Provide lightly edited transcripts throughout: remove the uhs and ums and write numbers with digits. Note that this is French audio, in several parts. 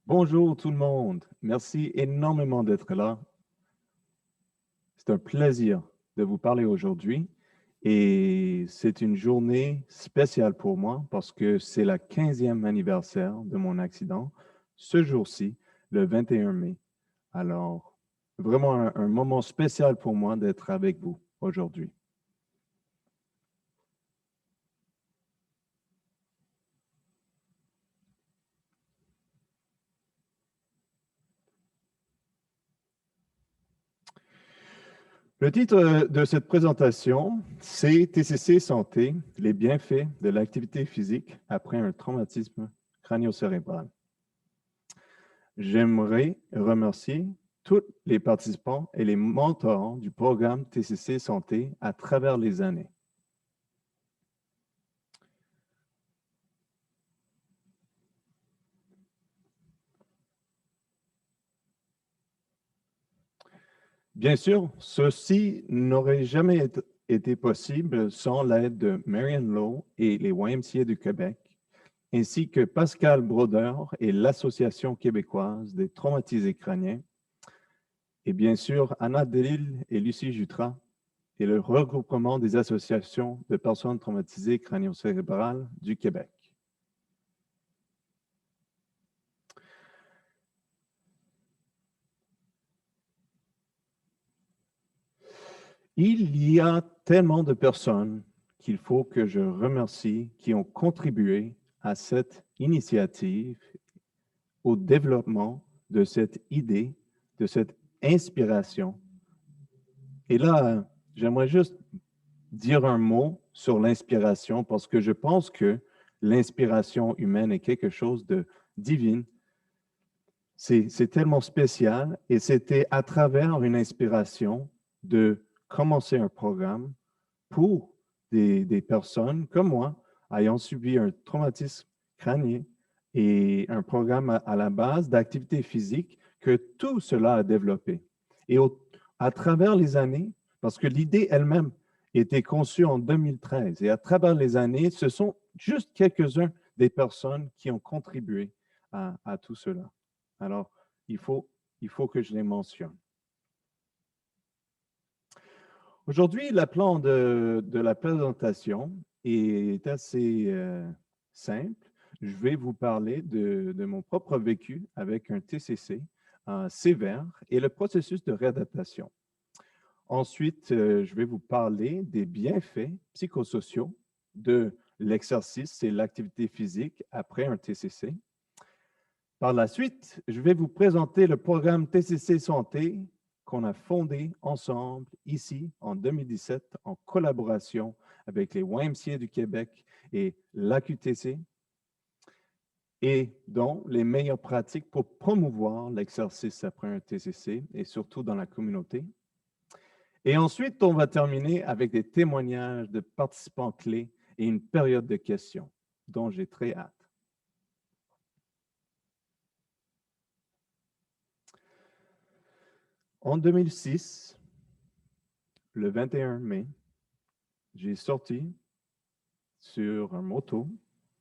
Bonjour tout le monde. Merci énormément d'être là. C'est un plaisir de vous parler aujourd'hui et c'est une journée spéciale pour moi parce que c'est la 15e anniversaire de mon accident ce jour-ci, le 21 mai. Alors, vraiment un moment spécial pour moi d'être avec vous aujourd'hui. Le titre de cette présentation, c'est TCC Santé, les bienfaits de l'activité physique après un traumatisme crânio-cérébral. J'aimerais remercier tous les participants et les mentors du programme TCC Santé à travers les années. Bien sûr, ceci n'aurait jamais été possible sans l'aide de Marion Lowe et les YMCA du Québec, ainsi que Pascal Broder et l'Association québécoise des traumatisés crâniens, et bien sûr Anna Delille et Lucie Jutras et le regroupement des associations de personnes traumatisées crânio-cérébrales du Québec. Il y a tellement de personnes qu'il faut que je remercie qui ont contribué à cette initiative, au développement de cette idée, de cette inspiration. Et là, j'aimerais juste dire un mot sur l'inspiration parce que je pense que l'inspiration humaine est quelque chose de divin. C'est tellement spécial et c'était à travers une inspiration de commencer un programme pour des personnes comme moi ayant subi un traumatisme crânien et un programme à la base d'activité physique que tout cela a développé. Et à travers les années, parce que l'idée elle-même était conçue en 2013, et à travers les années, ce sont juste quelques-uns des personnes qui ont contribué à tout cela. Alors, il faut que je les mentionne. Aujourd'hui, le plan de la présentation est assez simple. Je vais vous parler de mon propre vécu avec un TCC sévère et le processus de réadaptation. Ensuite, je vais vous parler des bienfaits psychosociaux de l'exercice et l'activité physique après un TCC. Par la suite, je vais vous présenter le programme TCC Santé qu'on a fondé ensemble ici en 2017 en collaboration avec les YMCA du Québec et l'AQTC et dont les meilleures pratiques pour promouvoir l'exercice après un TCC et surtout dans la communauté. Et ensuite, on va terminer avec des témoignages de participants clés et une période de questions dont j'ai très hâte. En 2006, le 21 mai, j'ai sorti sur un moto,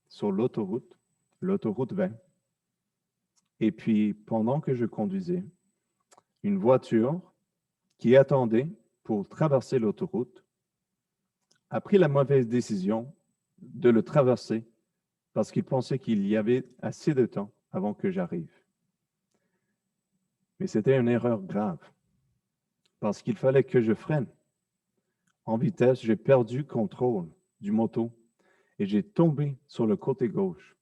sur l'autoroute 20. Et puis, pendant que je conduisais, une voiture qui attendait pour traverser l'autoroute a pris la mauvaise décision de le traverser parce qu'il pensait qu'il y avait assez de temps avant que j'arrive. Mais c'était une erreur grave parce qu'il fallait que je freine. En vitesse, j'ai perdu contrôle du moto et j'ai tombé sur le côté gauche.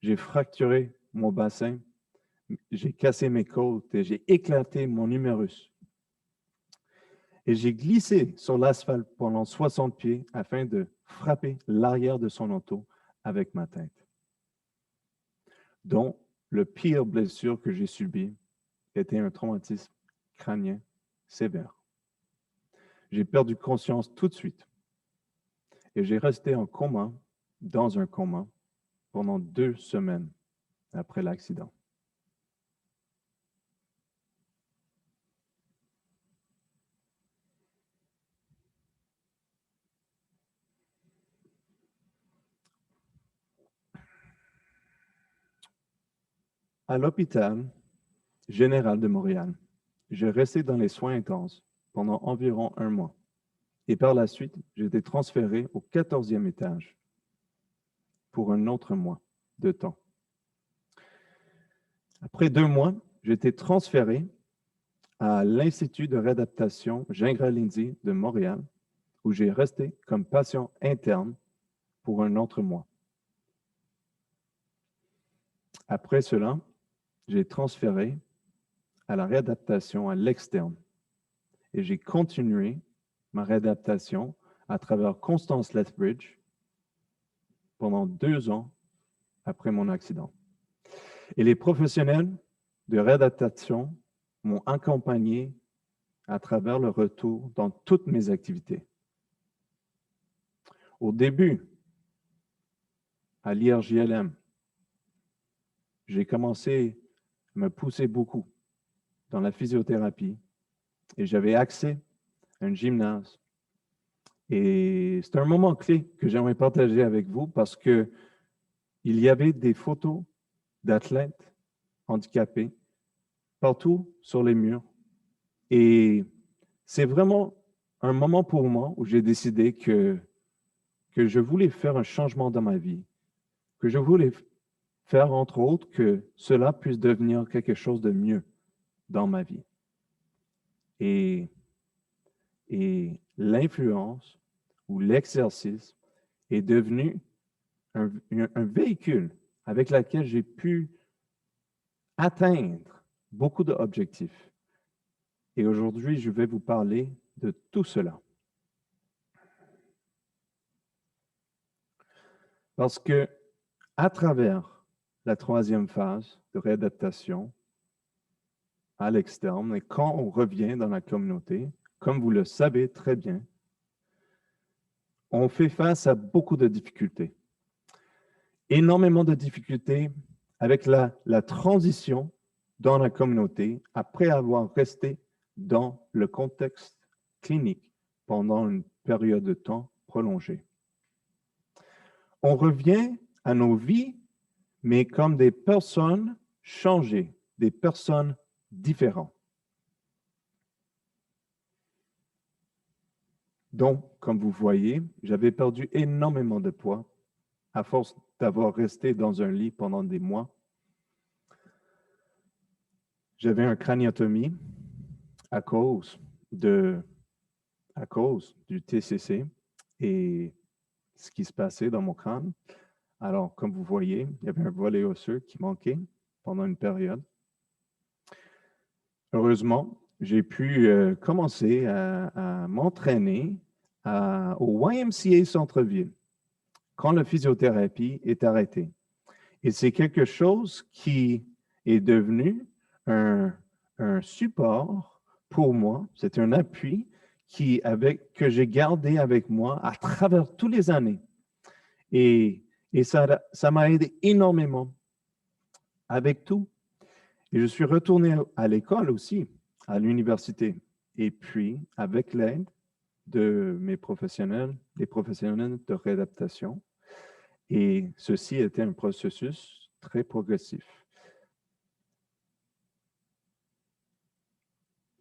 J'ai fracturé mon bassin, j'ai cassé mes côtes et j'ai éclaté mon humérus. Et j'ai glissé sur l'asphalte pendant 60 pieds afin de frapper l'arrière de son auto avec ma tête. Donc, le pire blessure que j'ai subi était un traumatisme crânien sévère. J'ai perdu conscience tout de suite et j'ai resté en coma, dans un coma, pendant 2 semaines après l'accident. À l'hôpital général de Montréal, j'ai resté dans les soins intenses pendant environ 1 mois. Et par la suite, j'ai été transféré au 14e étage pour un autre mois de temps. Après 2 mois, j'ai été transféré à l'Institut de réadaptation Gingras-Lindsay de Montréal, où j'ai resté comme patient interne pour un autre mois. Après cela, j'ai transféré à la réadaptation à l'externe et j'ai continué ma réadaptation à travers Constance Lethbridge pendant 2 ans après mon accident. Et les professionnels de réadaptation m'ont accompagné à travers le retour dans toutes mes activités. Au début, à l'IRJLM, j'ai commencé à me pousser beaucoup dans la physiothérapie et j'avais accès à un gymnase. Et c'est un moment clé que j'aimerais partager avec vous parce que il y avait des photos d'athlètes handicapés partout sur les murs. Et c'est vraiment un moment pour moi où j'ai décidé que je voulais faire un changement dans ma vie, que je voulais faire, entre autres, que cela puisse devenir quelque chose de mieux dans ma vie. Et, et l'influence ou l'exercice est devenu un véhicule avec lequel j'ai pu atteindre beaucoup d'objectifs. Et aujourd'hui, je vais vous parler de tout cela. Parce que à travers la troisième phase de réadaptation à l'externe, et quand on revient dans la communauté, comme vous le savez très bien, on fait face à beaucoup de difficultés. Énormément de difficultés avec la transition dans la communauté après avoir resté dans le contexte clinique pendant une période de temps prolongée. On revient à nos vies, mais comme des personnes changées, des personnes différentes. Donc, comme vous voyez, j'avais perdu énormément de poids à force d'avoir resté dans un lit pendant des mois. J'avais une craniotomie à cause du TCC et ce qui se passait dans mon crâne. Alors, comme vous voyez, il y avait un volet osseux qui manquait pendant une période. Heureusement, j'ai pu commencer à m'entraîner au YMCA Centre-Ville quand la physiothérapie est arrêtée. Et c'est quelque chose qui est devenu un support pour moi. C'est un appui que j'ai gardé avec moi à travers toutes les années. Et ça m'a aidé énormément avec tout. Et je suis retourné à l'école aussi, à l'université. Et puis, avec l'aide de mes professionnels, des professionnels de réadaptation. Et ceci était un processus très progressif.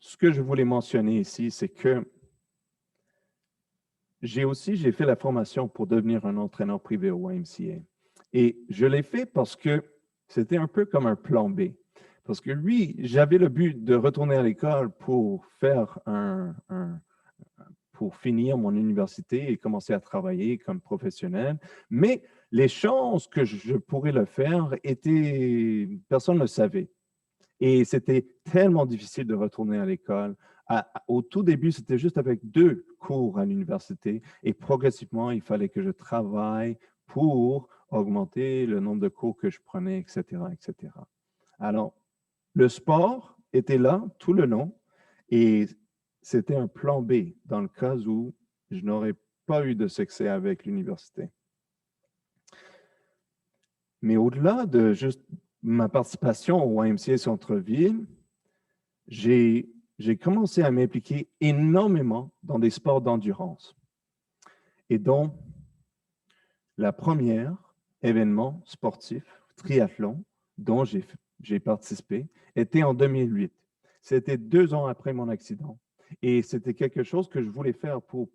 Ce que je voulais mentionner ici, c'est que j'ai fait la formation pour devenir un entraîneur privé au YMCA. Et je l'ai fait parce que c'était un peu comme un plan B. Parce que oui, j'avais le but de retourner à l'école pour faire pour finir mon université et commencer à travailler comme professionnel. Mais les chances que je pourrais le faire personne ne le savait. Et c'était tellement difficile de retourner à l'école. Au tout début, c'était juste avec 2 cours à l'université et progressivement, il fallait que je travaille pour augmenter le nombre de cours que je prenais, etc., etc. Alors, le sport était là tout le long et c'était un plan B dans le cas où je n'aurais pas eu de succès avec l'université. Mais au-delà de juste ma participation au YMCA Centre-Ville, j'ai commencé à m'impliquer énormément dans des sports d'endurance. Et donc, la première événement sportif, triathlon, dont j'ai participé, était en 2008. C'était 2 ans après mon accident. Et c'était quelque chose que je voulais faire pour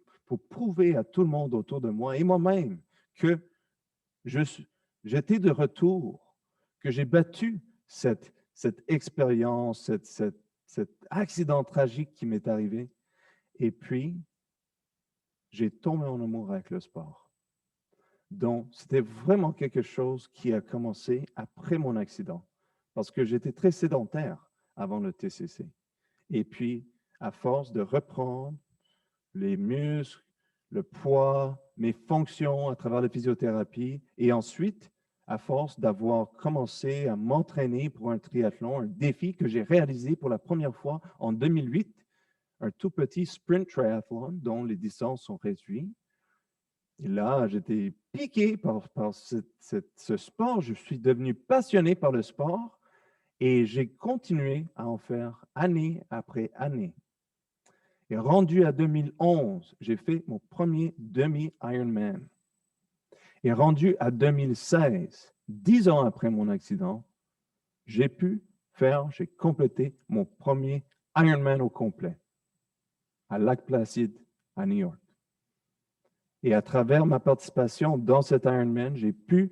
prouver à tout le monde autour de moi et moi-même que j'étais de retour, que j'ai battu cette expérience, cet accident tragique qui m'est arrivé. Et puis, j'ai tombé en amour avec le sport. Donc, c'était vraiment quelque chose qui a commencé après mon accident, parce que j'étais très sédentaire avant le TCC. Et puis, à force de reprendre les muscles, le poids, mes fonctions à travers la physiothérapie, et ensuite, à force d'avoir commencé à m'entraîner pour un triathlon, un défi que j'ai réalisé pour la première fois en 2008, un tout petit sprint triathlon dont les distances sont réduites. Et là, j'étais piqué par ce sport. Je suis devenu passionné par le sport et j'ai continué à en faire année après année. Et rendu à 2011, j'ai fait mon premier demi-Ironman. Et rendu à 2016, 10 ans après mon accident, j'ai complété mon premier Ironman au complet à Lac Placide, à New York. Et à travers ma participation dans cet Ironman, j'ai pu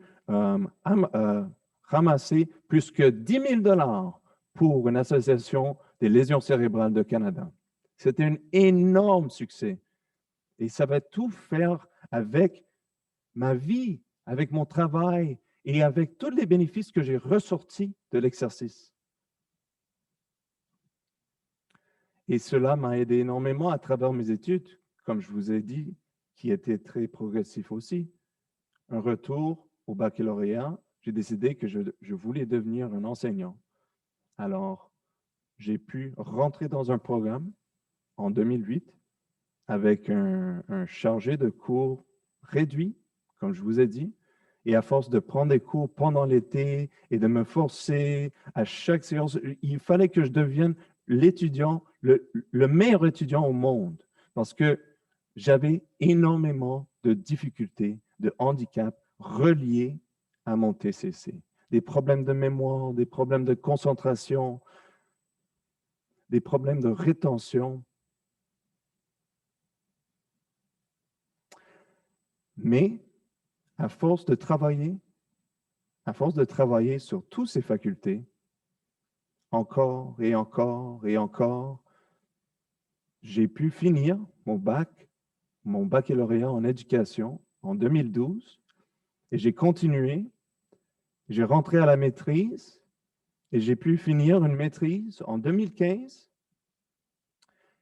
ramasser plus que 10 000 $ pour une association des lésions cérébrales de Canada. C'était un énorme succès. Et ça va tout faire avec ma vie, avec mon travail et avec tous les bénéfices que j'ai ressortis de l'exercice. Et cela m'a aidé énormément à travers mes études, comme je vous ai dit, qui étaient très progressifs aussi. Un retour au baccalauréat, j'ai décidé que je voulais devenir un enseignant. Alors, j'ai pu rentrer dans un programme en 2008 avec un chargé de cours réduit, comme je vous ai dit. Et à force de prendre des cours pendant l'été et de me forcer à chaque séance, il fallait que je devienne l'étudiant, le meilleur étudiant au monde, parce que j'avais énormément de difficultés, de handicaps reliés à mon TCC. Des problèmes de mémoire, des problèmes de concentration, des problèmes de rétention. Mais à force de travailler sur toutes ces facultés, encore et encore et encore, j'ai pu finir mon baccalauréat en éducation en 2012 et j'ai continué, j'ai rentré à la maîtrise et j'ai pu finir une maîtrise en 2015.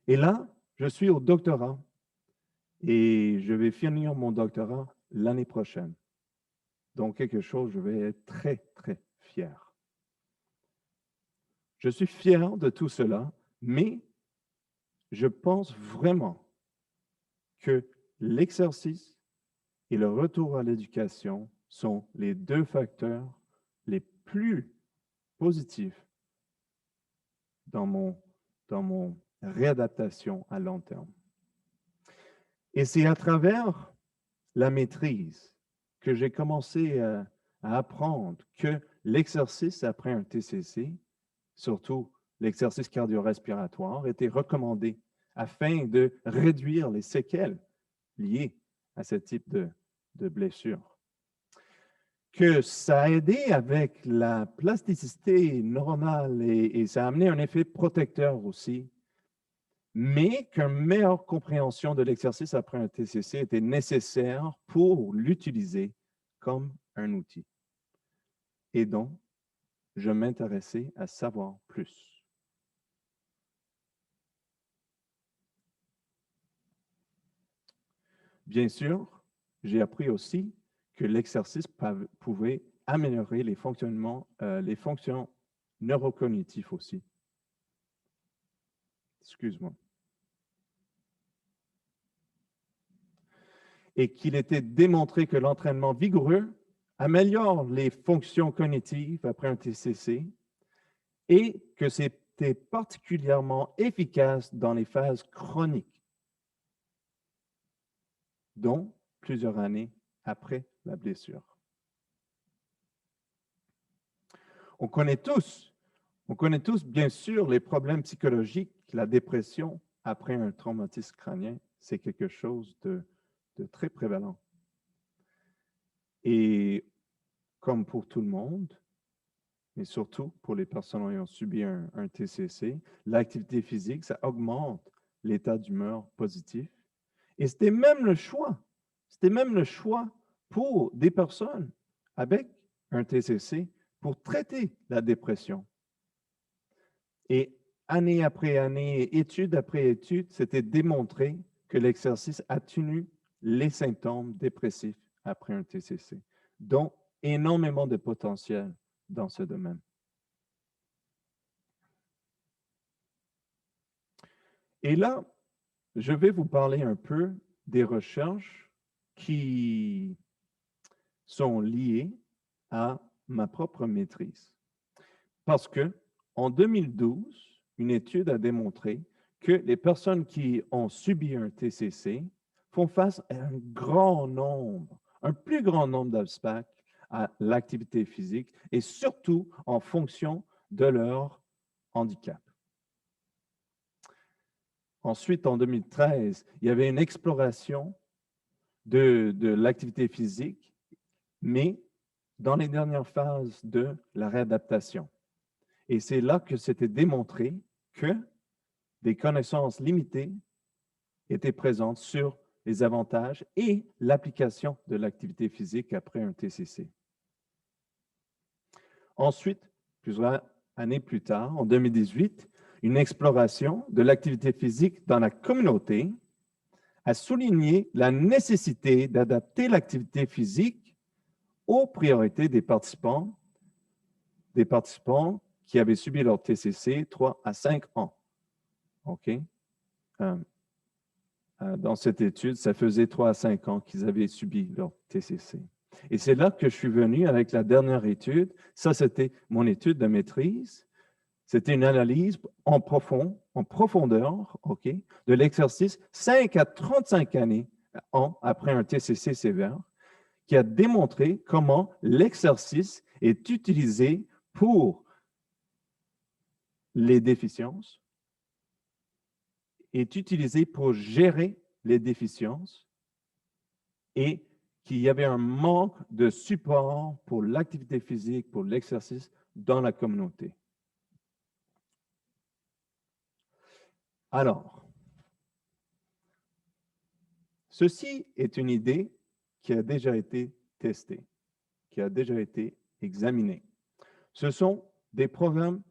Et là, je suis au doctorat et je vais finir mon doctorat l'année prochaine. Donc, quelque chose, je vais être très, très fier. Je suis fier de tout cela, mais je pense vraiment que l'exercice et le retour à l'éducation sont les deux facteurs les plus positifs dans mon réadaptation à long terme. Et c'est à travers la maîtrise que j'ai commencé à apprendre que l'exercice après un TCC, surtout l'exercice cardio-respiratoire, était recommandé afin de réduire les séquelles liées à ce type de blessure. Que ça a aidé avec la plasticité normale et ça a amené un effet protecteur aussi, mais qu'une meilleure compréhension de l'exercice après un TCC était nécessaire pour l'utiliser comme un outil. Et donc, je m'intéressais à savoir plus. Bien sûr, j'ai appris aussi que l'exercice pouvait améliorer les fonctions neurocognitives aussi. Excuse-moi. Et qu'il était démontré que l'entraînement vigoureux améliore les fonctions cognitives après un TCC et que c'était particulièrement efficace dans les phases chroniques, dont plusieurs années après la blessure. On connaît tous, bien sûr, les problèmes psychologiques, la dépression après un traumatisme crânien, c'est quelque chose de très prévalent. Et comme pour tout le monde, mais surtout pour les personnes ayant subi un TCC, l'activité physique, ça augmente l'état d'humeur positif. Et c'était même le choix pour des personnes avec un TCC pour traiter la dépression. Et année après année, étude après étude, c'était démontré que l'exercice atténue les symptômes dépressifs après un TCC. Donc, énormément de potentiel dans ce domaine. Et là, je vais vous parler un peu des recherches qui sont liées à ma propre maîtrise. Parce que en 2012, une étude a démontré que les personnes qui ont subi un TCC font face à un plus grand nombre d'obstacles à l'activité physique et surtout en fonction de leur handicap. Ensuite, en 2013, il y avait une exploration de l'activité physique, mais dans les dernières phases de la réadaptation. Et c'est là que c'était démontré que des connaissances limitées étaient présentes sur les avantages et l'application de l'activité physique après un TCC. Ensuite, plusieurs années plus tard, en 2018, une exploration de l'activité physique dans la communauté a souligné la nécessité d'adapter l'activité physique aux priorités des participants qui avaient subi leur TCC 3 à 5 ans. OK? Dans cette étude, ça faisait 3 à 5 ans qu'ils avaient subi leur TCC. Et c'est là que je suis venu avec la dernière étude. Ça, c'était mon étude de maîtrise. C'était une analyse en profondeur, OK, de l'exercice 5 à 35 ans après un TCC sévère, qui a démontré comment l'exercice est utilisé pour les déficiences, est utilisé pour gérer les déficiences et qu'il y avait un manque de support pour l'activité physique, pour l'exercice dans la communauté. Alors, ceci est une idée qui a déjà été testée, qui a déjà été examinée. Ce sont des programmes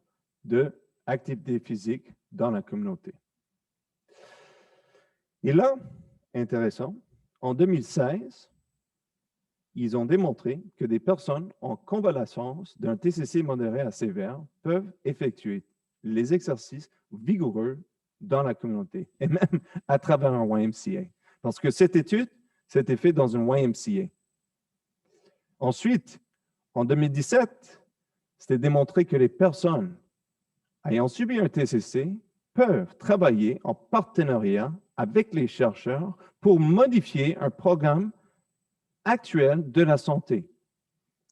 d'activité physique dans la communauté. Et là, intéressant, en 2016, ils ont démontré que des personnes en convalescence d'un TCC modéré à sévère peuvent effectuer les exercices vigoureux dans la communauté et même à travers un YMCA. Parce que cette étude s'était faite dans un YMCA. Ensuite, en 2017, c'était démontré que les personnes ayant subi un TCC peuvent travailler en partenariat avec les chercheurs pour modifier un programme actuel de la santé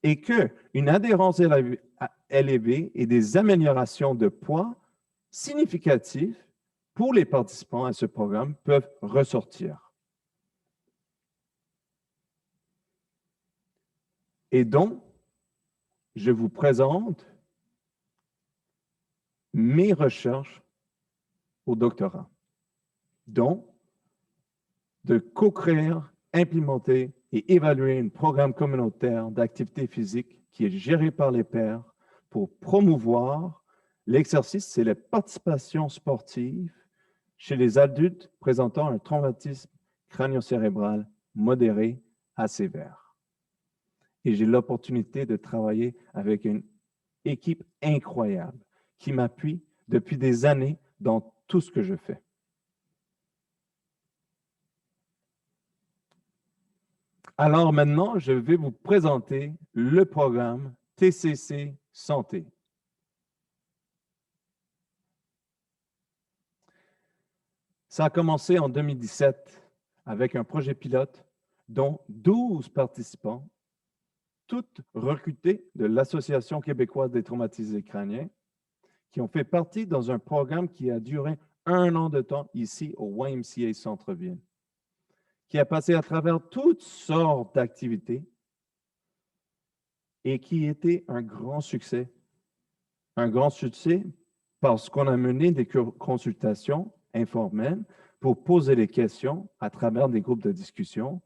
et qu'une adhérence élevée et des améliorations de poids significatives pour les participants à ce programme peuvent ressortir. Et donc, je vous présente mes recherches au doctorat, donc de co-créer, implémenter et évaluer un programme communautaire d'activité physique qui est géré par les pairs pour promouvoir l'exercice, c'est la participation sportive chez les adultes présentant un traumatisme crânio-cérébral modéré à sévère. Et j'ai l'opportunité de travailler avec une équipe incroyable qui m'appuie depuis des années dans tout ce que je fais. Alors maintenant, je vais vous présenter le programme TCC Santé. Ça a commencé en 2017 avec un projet pilote dont 12 participants, toutes recrutées de l'Association québécoise des traumatisés crâniens, qui ont fait partie dans un programme qui a duré 1 an de temps ici au YMCA Centre-Ville, qui a passé à travers toutes sortes d'activités et qui était un grand succès. Un grand succès parce qu'on a mené des consultations informelles pour poser des questions à travers des groupes de discussion.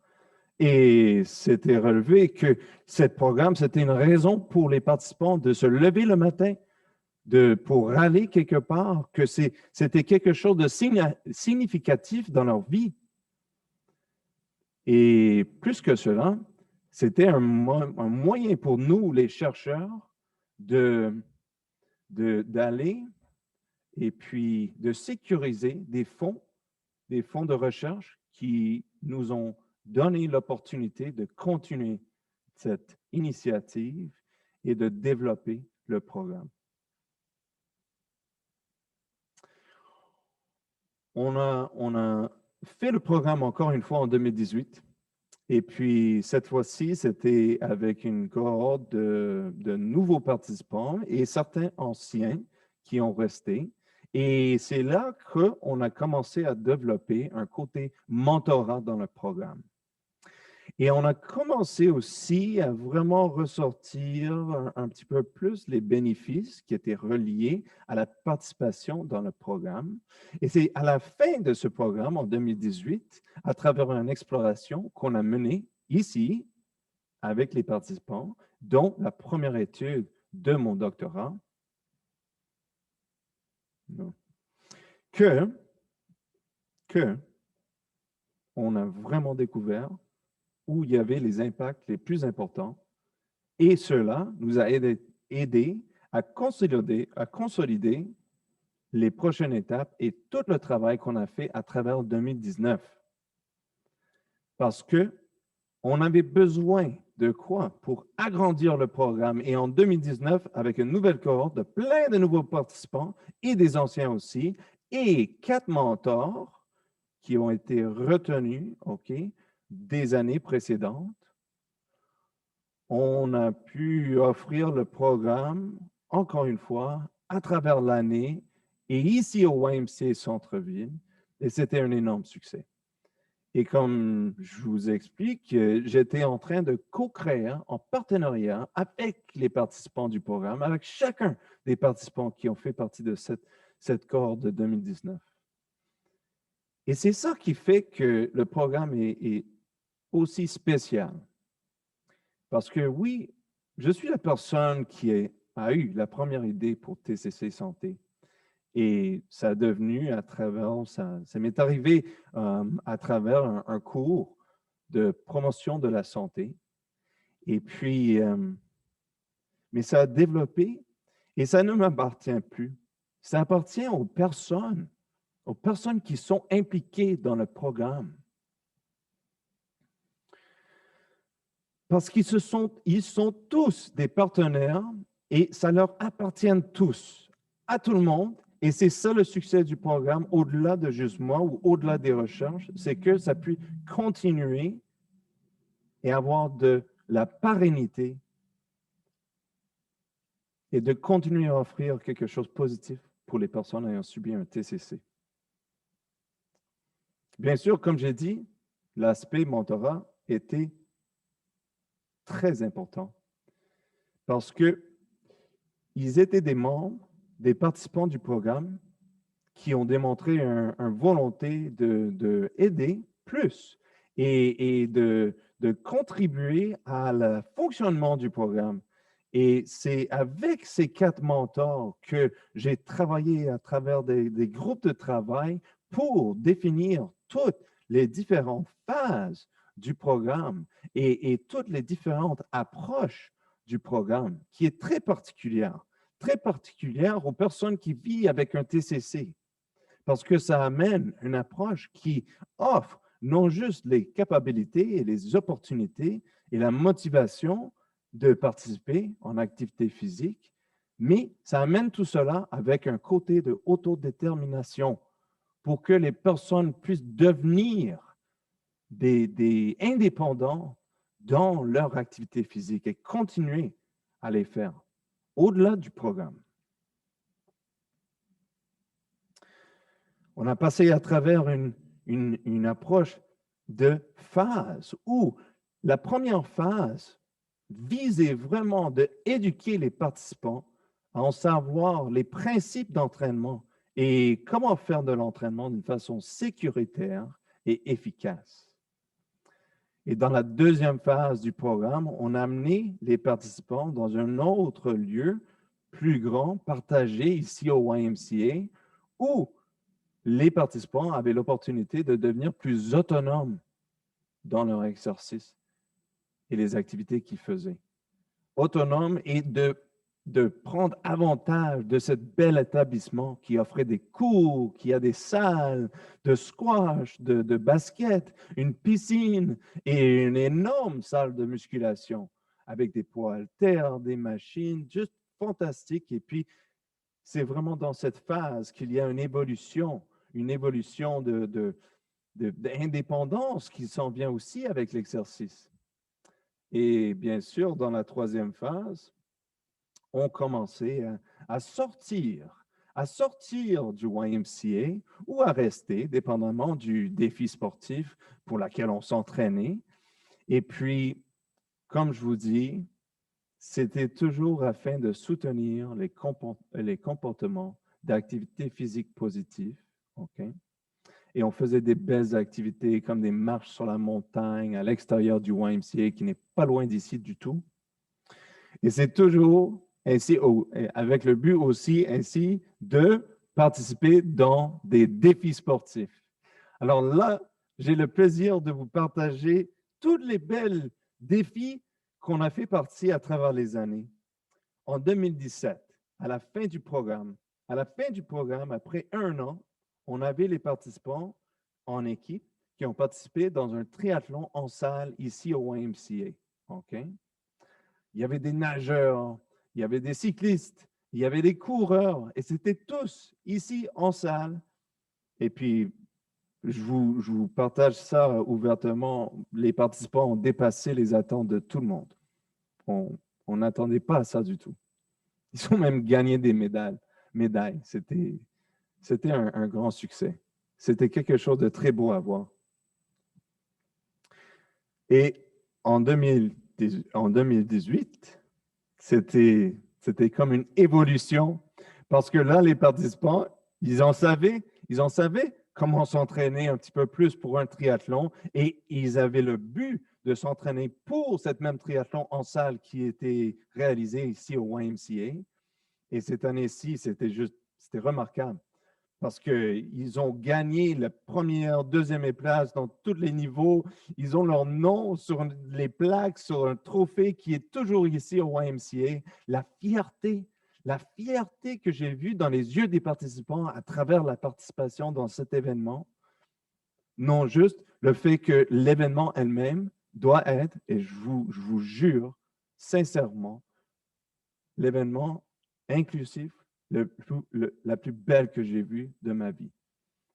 Et c'était relevé que ce programme, c'était une raison pour les participants de se lever le matin, pour aller quelque part, que c'était quelque chose de significatif dans leur vie. Et plus que cela, c'était un moyen pour nous, les chercheurs, d'aller et puis de sécuriser des fonds de recherche qui nous ont donné l'opportunité de continuer cette initiative et de développer le programme. On a fait le programme encore une fois en 2018. Et puis, cette fois-ci, c'était avec une cohorte de nouveaux participants et certains anciens qui ont resté. Et c'est là qu'on a commencé à développer un côté mentorat dans le programme. Et on a commencé aussi à vraiment ressortir un petit peu plus les bénéfices qui étaient reliés à la participation dans le programme. Et c'est à la fin de ce programme, en 2018, à travers une exploration qu'on a menée ici avec les participants, dont la première étude de mon doctorat, que on a vraiment découvert où il y avait les impacts les plus importants. Et cela nous a aidé à consolider les prochaines étapes et tout le travail qu'on a fait à travers 2019. Parce qu'on avait besoin de quoi pour agrandir le programme. Et en 2019, avec une nouvelle cohorte de plein de nouveaux participants et des anciens aussi, et 4 mentors qui ont été retenus, OK, des années précédentes, on a pu offrir le programme, encore une fois, à travers l'année et ici au YMCA Centre-Ville, et c'était un énorme succès. Et comme je vous explique, j'étais en train de co-créer en partenariat avec les participants du programme, avec chacun des participants qui ont fait partie de cette cohorte de 2019. Et c'est ça qui fait que le programme est aussi spécial. Parce que oui, je suis la personne qui a eu la première idée pour TCC Santé. Et ça a devenu à travers, ça m'est arrivé à travers un cours de promotion de la santé. Et puis, mais ça a développé et ça ne m'appartient plus. Ça appartient aux personnes qui sont impliquées dans le programme. Parce ils sont tous des partenaires et ça leur appartient tous, à tout le monde. Et c'est ça le succès du programme, au-delà de juste moi ou au-delà des recherches, c'est que ça puisse continuer et avoir de la pérennité et de continuer à offrir quelque chose de positif pour les personnes ayant subi un TCC. Bien sûr, comme j'ai dit, l'aspect mentorat était très important parce que ils étaient des membres, des participants du programme qui ont démontré une volonté de aider plus et de contribuer à le fonctionnement du programme. Et c'est avec ces 4 mentors que j'ai travaillé à travers des groupes de travail pour définir toutes les différentes phases du programme et toutes les différentes approches du programme, qui est très particulière aux personnes qui vivent avec un TCC, parce que ça amène une approche qui offre non juste les capacités et les opportunités et la motivation de participer en activité physique, mais ça amène tout cela avec un côté de autodétermination pour que les personnes puissent devenir des indépendants dans leur activité physique et continuer à les faire au-delà du programme. On a passé à travers une approche de phase où la première phase visait vraiment d'éduquer les participants à en savoir les principes d'entraînement et comment faire de l'entraînement d'une façon sécuritaire et efficace. Et dans la deuxième phase du programme, on a amené les participants dans un autre lieu plus grand, partagé ici au YMCA, où les participants avaient l'opportunité de devenir plus autonomes dans leur exercice et les activités qu'ils faisaient. Autonomes et de prendre avantage de ce bel établissement qui offrait des cours, qui a des salles de squash, de basket, une piscine et une énorme salle de musculation avec des poids haltères, des machines, juste fantastique. Et puis, c'est vraiment dans cette phase qu'il y a une évolution d'indépendance qui s'en vient aussi avec l'exercice. Et bien sûr, dans la troisième phase, on commençait à sortir à sortir du YMCA ou à rester, dépendamment du défi sportif pour lequel on s'entraînait. Et puis, comme je vous dis, c'était toujours afin de soutenir les comportements d'activité physique positive. OK? Et on faisait des belles activités comme des marches sur la montagne à l'extérieur du YMCA qui n'est pas loin d'ici du tout. Et c'est toujours ainsi, avec le but aussi ainsi de participer dans des défis sportifs. Alors là, j'ai le plaisir de vous partager tous les belles défis qu'on a fait partie à travers les années. En 2017, à la fin du programme, après un an, on avait les participants en équipe qui ont participé dans un triathlon en salle ici au YMCA. OK? Il y avait des nageurs, il y avait des cyclistes, il y avait des coureurs, et c'était tous ici en salle. Et puis, je vous partage ça ouvertement. Les participants ont dépassé les attentes de tout le monde. On n'attendait pas à ça du tout. Ils ont même gagné des médailles. C'était un grand succès. C'était quelque chose de très beau à voir. Et en 2018, c'était comme une évolution parce que là, les participants, ils en savaient comment s'entraîner un petit peu plus pour un triathlon et ils avaient le but de s'entraîner pour cette même triathlon en salle qui était réalisé ici au YMCA. Et cette année-ci, c'était remarquable parce qu'ils ont gagné la première, deuxième place dans tous les niveaux. Ils ont leur nom sur les plaques, sur un trophée qui est toujours ici au YMCA. La fierté que j'ai vue dans les yeux des participants à travers la participation dans cet événement, non juste le fait que l'événement elle-même doit être, et je vous jure sincèrement, l'événement inclusif la plus belle que j'ai vue de ma vie.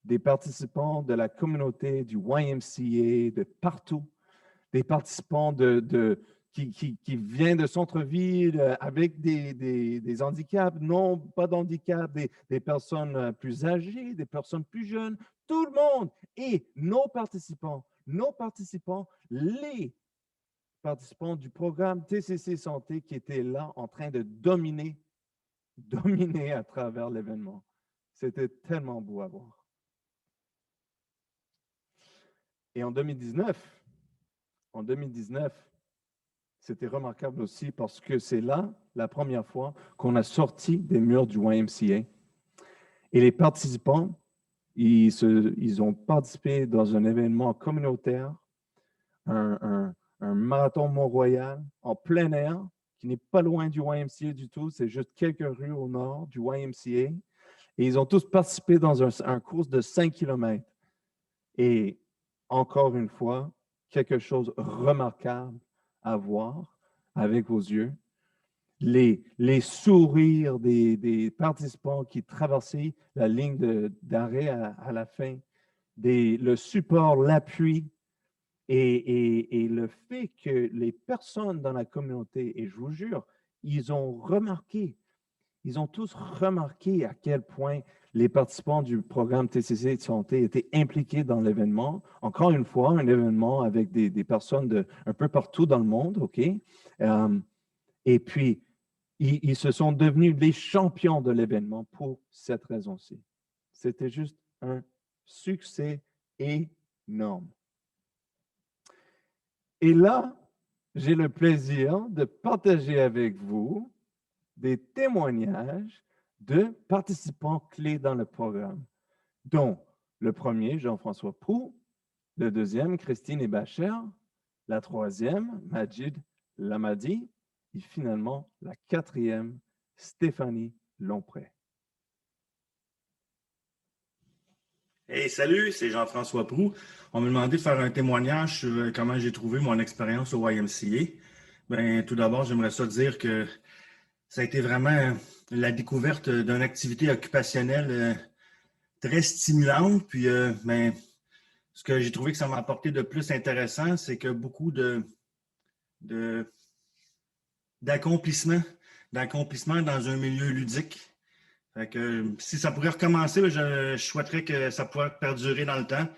Des participants de la communauté du YMCA, de partout, des participants qui viennent de centre-ville avec des handicaps, non pas d'handicap, des personnes plus âgées, des personnes plus jeunes, tout le monde. Et nos participants, les participants du programme TCC Santé qui étaient là en train de dominer à travers l'événement. C'était tellement beau à voir. Et en 2019, c'était remarquable aussi parce que c'est là la première fois qu'on a sorti des murs du YMCA. Et les participants, ils ont participé dans un événement communautaire, un marathon Mont-Royal en plein air, qui n'est pas loin du YMCA du tout, c'est juste quelques rues au nord du YMCA. Et ils ont tous participé dans un course de 5 km. Et encore une fois, quelque chose de remarquable à voir avec vos yeux. Les sourires des participants qui traversaient la ligne d'arrêt à la fin, le support, l'appui et le fait que les personnes dans la communauté, et je vous jure, ils ont tous remarqué à quel point les participants du programme TCC de santé étaient impliqués dans l'événement. Encore une fois, un événement avec des personnes un peu partout dans le monde, OK? Et puis, ils se sont devenus les champions de l'événement pour cette raison-ci. C'était juste un succès énorme. Et là, j'ai le plaisir de partager avec vous des témoignages de participants clés dans le programme, dont le premier, Jean-François Proulx, le deuxième, Christine Ebacher, la troisième, Majid Lamadi, et finalement la quatrième, Stéphanie Lompré. Hey, salut, c'est Jean-François Proulx. On m'a demandé de faire un témoignage sur comment j'ai trouvé mon expérience au YMCA. Ben, tout d'abord, j'aimerais ça dire que ça a été vraiment la découverte d'une activité occupationnelle très stimulante. Puis, ben, ce que j'ai trouvé que ça m'a apporté de plus intéressant, c'est que beaucoup d'accomplissement dans un milieu ludique. Fait que, si ça pourrait recommencer, je souhaiterais que ça pourrait perdurer dans le temps.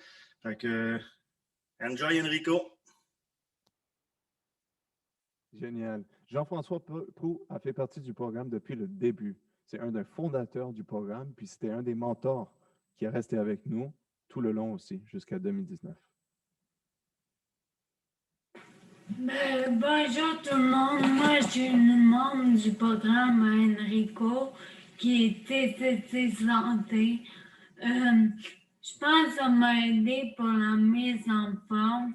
Fait que, enjoy Enrico. Génial. Jean-François Proulx a fait partie du programme depuis le début. C'est un des fondateurs du programme, puis c'était un des mentors qui est resté avec nous tout le long aussi, jusqu'à 2019. Bonjour tout le monde, moi je suis une membre du programme Enrico qui est TCC Santé. Je pense que ça m'a aidé pour la mise en forme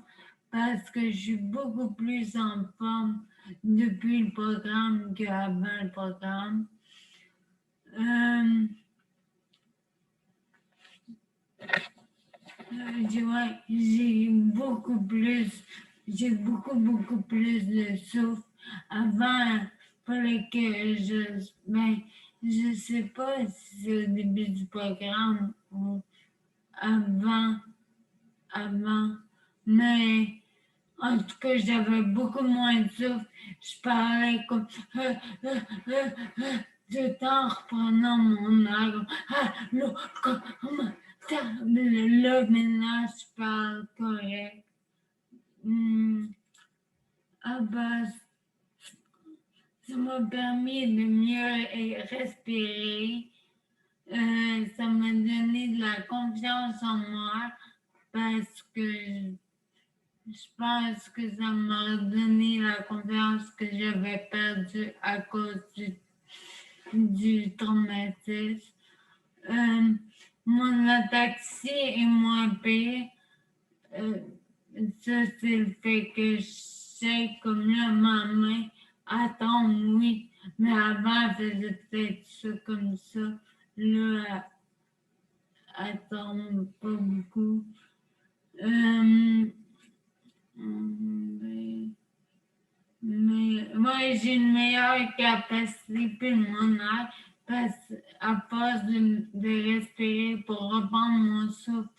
parce que je suis beaucoup plus en forme depuis le programme qu'avant le programme. J'ai beaucoup plus de souffle. Avant, il fallait que je sais pas si c'est au début du programme ou avant, mais en tout cas, j'avais beaucoup moins de souffle. Je parlais comme tout le temps en reprenant mon air. Là, maintenant, je parle correct. Ça m'a permis de mieux respirer. Ça m'a donné de la confiance en moi parce que je pense que ça m'a donné la confiance que j'avais perdue à cause du traumatisme. Mon ataxie est moins pire. Ça, c'est le fait que je sais comme là, ma main attend, oui, mais avant, elle faisait peut-être ça comme ça. Là, elle tombe pas beaucoup. Mais moi, j'ai une meilleure capacité pulmonaire à force de respirer pour reprendre mon souffle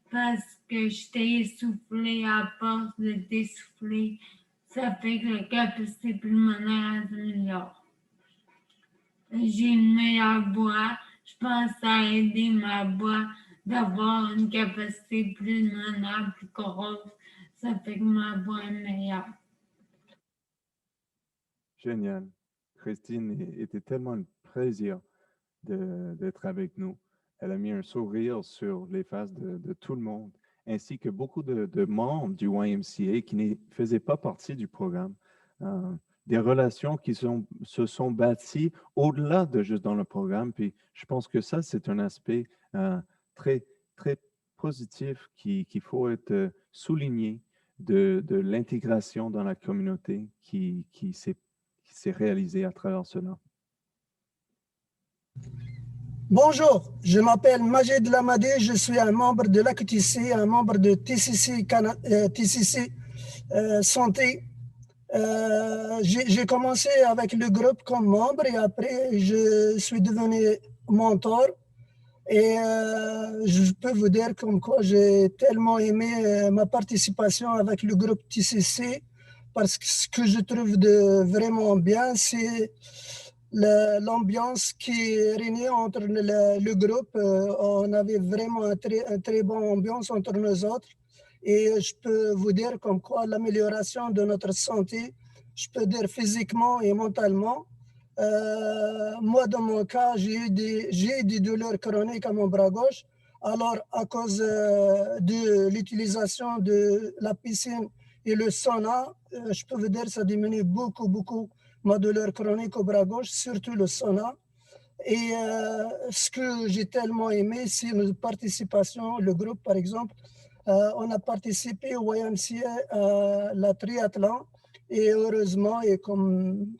parce que j'étais essoufflée à force de t'essouffler. Ça fait que la capacité pulmonaire s'améliore. J'ai une meilleure voix. Je pense que ça a aidé ma voix d'avoir une capacité pulmonaire plus grosse. Ça fait que ma voix est meilleure. Génial. Christine était tellement un plaisir d'être avec nous. Elle a mis un sourire sur les faces de tout le monde, ainsi que beaucoup de membres du YMCA qui ne faisaient pas partie du programme. Des relations qui se sont bâties au-delà de juste dans le programme. Puis je pense que ça, c'est un aspect très, très positif qu'il faut être souligné de l'intégration dans la communauté qui s'est réalisée à travers cela. Bonjour, je m'appelle Majed Lamadé, je suis un membre de l'AQTC, un membre de TCC Santé. J'ai commencé avec le groupe comme membre et après je suis devenu mentor. Et je peux vous dire comme quoi j'ai tellement aimé ma participation avec le groupe TCC parce que ce que je trouve de vraiment bien, c'est l'ambiance qui régnait entre le groupe. On avait vraiment une très bonne ambiance entre nous autres. Et je peux vous dire comme quoi l'amélioration de notre santé, je peux dire physiquement et mentalement. Moi, dans mon cas, j'ai des douleurs chroniques à mon bras gauche. Alors, à cause de l'utilisation de la piscine et le sauna, je peux vous dire que ça diminue beaucoup ma douleur chronique au bras gauche, surtout le sauna. Et ce que j'ai tellement aimé, c'est notre participation, le groupe par exemple. On a participé au YMCA à la triathlon et heureusement, et comme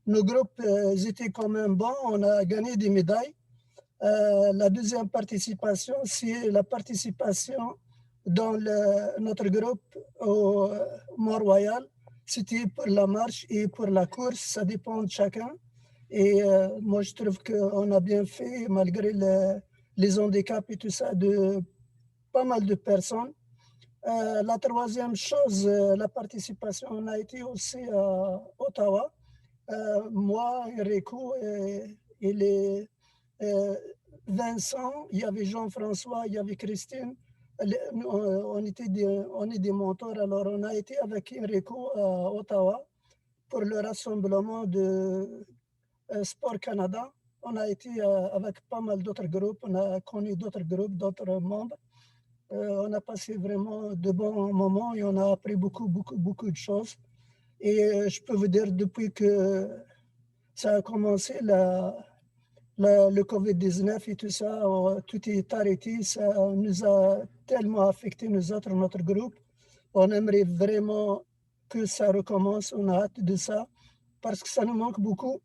nos groupes étaient quand même bons, on a gagné des médailles. La deuxième participation, c'est la participation dans notre groupe au Mont-Royal. C'était pour la marche et pour la course, ça dépend de chacun. Et moi, je trouve qu'on a bien fait, malgré les handicaps et tout ça, de pas mal de personnes. La troisième chose, la participation, on a été aussi à Ottawa. Moi, Enrico et Vincent, il y avait Jean-François, il y avait Christine. On est des mentors. Alors, on a été avec Enrico à Ottawa pour le rassemblement de Sport Canada. On a été avec pas mal d'autres groupes. On a connu d'autres groupes, d'autres membres. On a passé vraiment de bons moments et on a appris beaucoup de choses. Et je peux vous dire, depuis que ça a commencé, le COVID-19 et tout ça, tout est arrêté. Ça nous a tellement affecté, nous autres, notre groupe. On aimerait vraiment que ça recommence. On a hâte de ça parce que ça nous manque beaucoup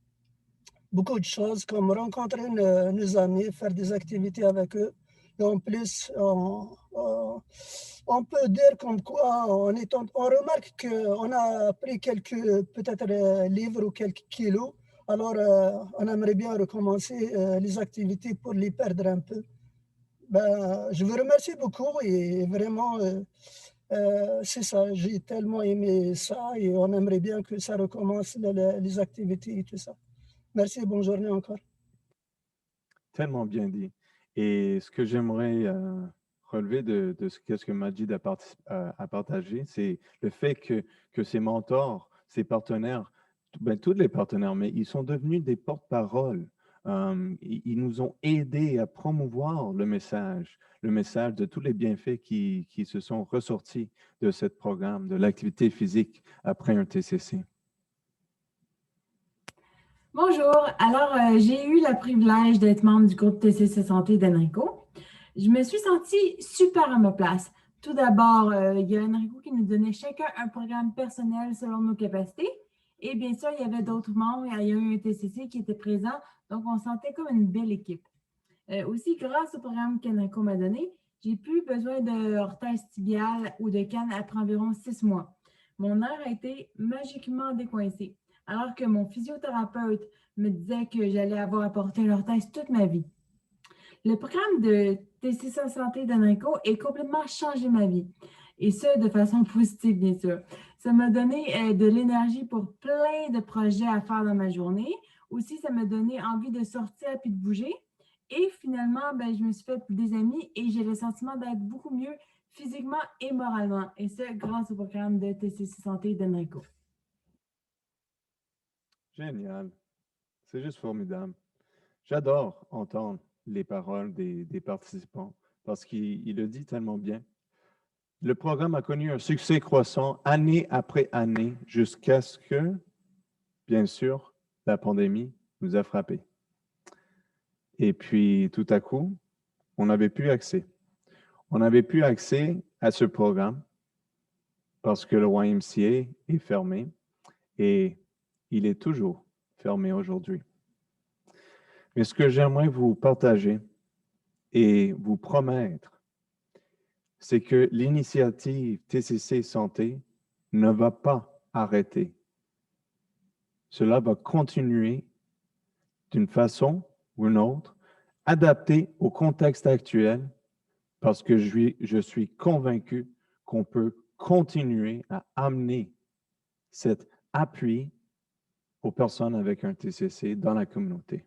de choses, comme rencontrer nos amis, faire des activités avec eux. Et en plus, on peut dire comme quoi on remarque qu'on a pris quelques peut-être livres ou quelques kilos. Alors, on aimerait bien recommencer les activités pour les perdre un peu. Ben, je vous remercie beaucoup et vraiment, c'est ça, j'ai tellement aimé ça et on aimerait bien que ça recommence les activités et tout ça. Merci, bonne journée encore. Tellement bien dit. Et ce que j'aimerais relever de ce que Majid a partagé, c'est le fait que ses mentors, ses partenaires, tous les partenaires, mais ils sont devenus des porte-paroles. Ils nous ont aidés à promouvoir le message de tous les bienfaits qui se sont ressortis de ce programme, de l'activité physique après un TCC. Bonjour, alors j'ai eu le privilège d'être membre du groupe TCC Santé d'Enrico. Je me suis sentie super à ma place. Tout d'abord, il y a Enrico qui nous donnait chacun un programme personnel selon nos capacités. Et bien sûr, il y avait d'autres membres, il y a eu un TCC qui était présent, donc on sentait comme une belle équipe. Aussi, grâce au programme qu'Enrico m'a donné, j'ai plus besoin de orthèse tibiale ou de canne après environ 6 mois. Mon nerf a été magiquement décoincé, alors que mon physiothérapeute me disait que j'allais avoir à porter l'orthèse toute ma vie. Le programme de TCC Santé d'Enrico a complètement changé ma vie, et ce, de façon positive, bien sûr. Ça m'a donné de l'énergie pour plein de projets à faire dans ma journée. Aussi, ça m'a donné envie de sortir et de bouger. Et finalement, je me suis fait des amis et j'ai le sentiment d'être beaucoup mieux physiquement et moralement. Et ça, grâce au programme de TCC Santé d'Enrico. Génial. C'est juste formidable. J'adore entendre les paroles des participants parce qu'il le dit tellement bien. Le programme a connu un succès croissant année après année jusqu'à ce que, bien sûr, la pandémie nous a frappés. Et puis, tout à coup, on n'avait plus accès. On n'avait plus accès à ce programme parce que le YMCA est fermé et il est toujours fermé aujourd'hui. Mais ce que j'aimerais vous partager et vous promettre, c'est que l'initiative TCC Santé ne va pas arrêter. Cela va continuer d'une façon ou une autre, adaptée au contexte actuel, parce que je suis convaincu qu'on peut continuer à amener cet appui aux personnes avec un TCC dans la communauté.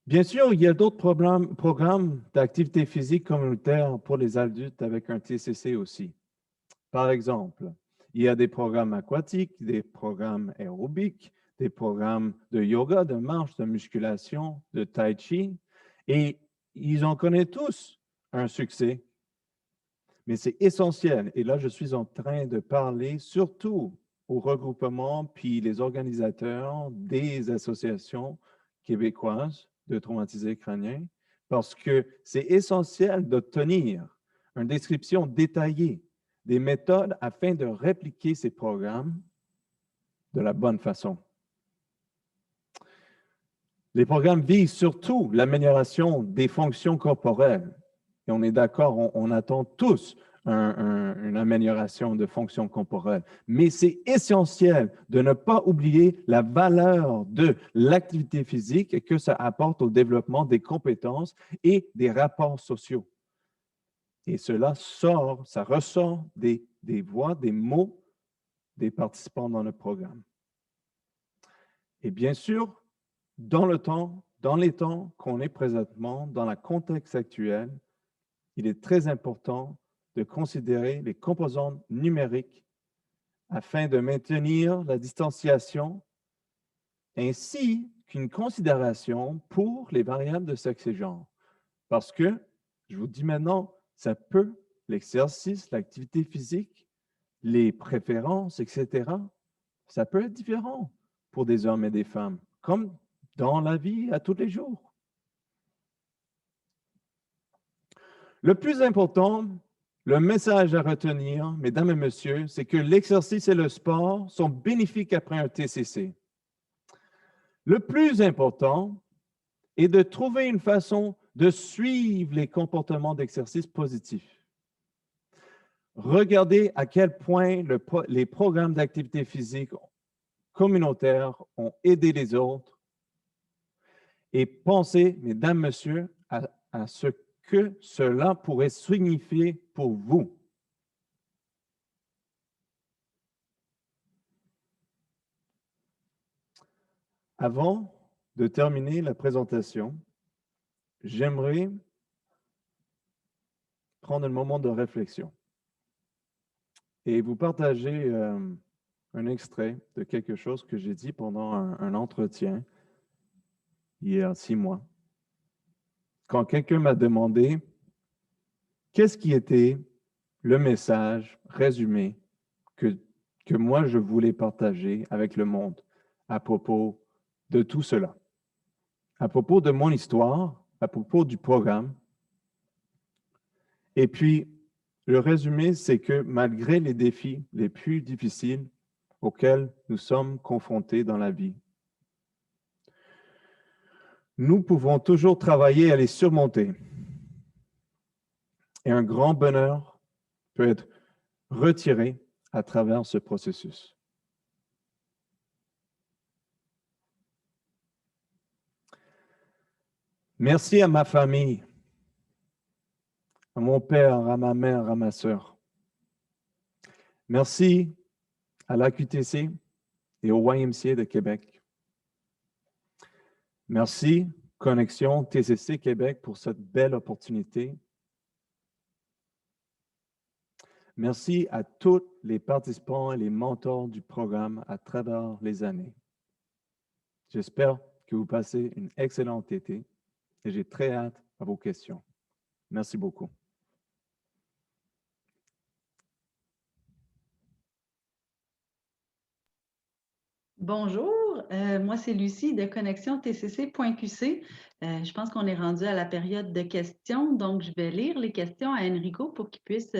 Bien sûr, il y a d'autres programmes d'activité physique communautaire pour les adultes avec un TCC aussi. Par exemple, il y a des programmes aquatiques, des programmes aérobiques, des programmes de yoga, de marche, de musculation, de tai chi, et ils en connaissent tous un succès. Mais c'est essentiel, et là je suis en train de parler surtout au regroupement puis les organisateurs des associations québécoises de traumatisés crâniens, parce que c'est essentiel d'obtenir une description détaillée des méthodes afin de répliquer ces programmes de la bonne façon. Les programmes visent surtout l'amélioration des fonctions corporelles. Et on est d'accord, on attend tous une amélioration de fonctions corporelles. Mais c'est essentiel de ne pas oublier la valeur de l'activité physique et que ça apporte au développement des compétences et des rapports sociaux. Et cela ça ressort des voix, des mots des participants dans le programme. Et bien sûr, dans les temps qu'on est présentement, dans le contexte actuel, il est très important de considérer les composantes numériques afin de maintenir la distanciation, ainsi qu'une considération pour les variables de sexe et genre. Parce que, je vous dis maintenant, ça peut, l'exercice, l'activité physique, les préférences, etc., ça peut être différent pour des hommes et des femmes, comme dans la vie à tous les jours. Le plus important, le message à retenir, mesdames et messieurs, c'est que l'exercice et le sport sont bénéfiques après un TCC. Le plus important est de trouver une façon de suivre les comportements d'exercice positifs. Regardez à quel point les programmes d'activité physique communautaires ont aidé les autres et pensez, mesdames, messieurs, à ce que cela pourrait signifier pour vous. Avant de terminer la présentation, j'aimerais prendre un moment de réflexion et vous partager un extrait de quelque chose que j'ai dit pendant un entretien il y a 6 mois. Quand quelqu'un m'a demandé qu'est-ce qui était le message résumé que moi je voulais partager avec le monde à propos de tout cela, à propos de mon histoire, à propos du programme. Et puis, le résumé, c'est que malgré les défis les plus difficiles auxquels nous sommes confrontés dans la vie, nous pouvons toujours travailler à les surmonter. Et un grand bonheur peut être retiré à travers ce processus. Merci à ma famille, à mon père, à ma mère, à ma sœur. Merci à l'AQTC et au YMCA de Québec. Merci, Connexion TCC Québec, pour cette belle opportunité. Merci à tous les participants et les mentors du programme à travers les années. J'espère que vous passez une excellente été et j'ai très hâte à vos questions. Merci beaucoup. Bonjour, moi c'est Lucie de Connexion TCC.QC. Je pense qu'on est rendu à la période de questions, donc je vais lire les questions à Enrico pour qu'il puisse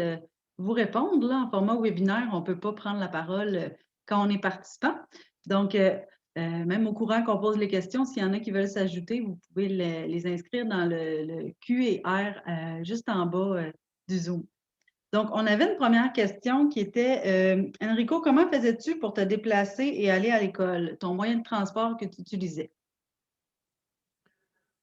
vous répondre. Là, en format webinaire, on ne peut pas prendre la parole quand on est participant. Donc, même au courant qu'on pose les questions, s'il y en a qui veulent s'ajouter, vous pouvez les inscrire dans le Q&R juste en bas du Zoom. Donc, on avait une première question qui était Enrico, comment faisais-tu pour te déplacer et aller à l'école, ton moyen de transport que tu utilisais?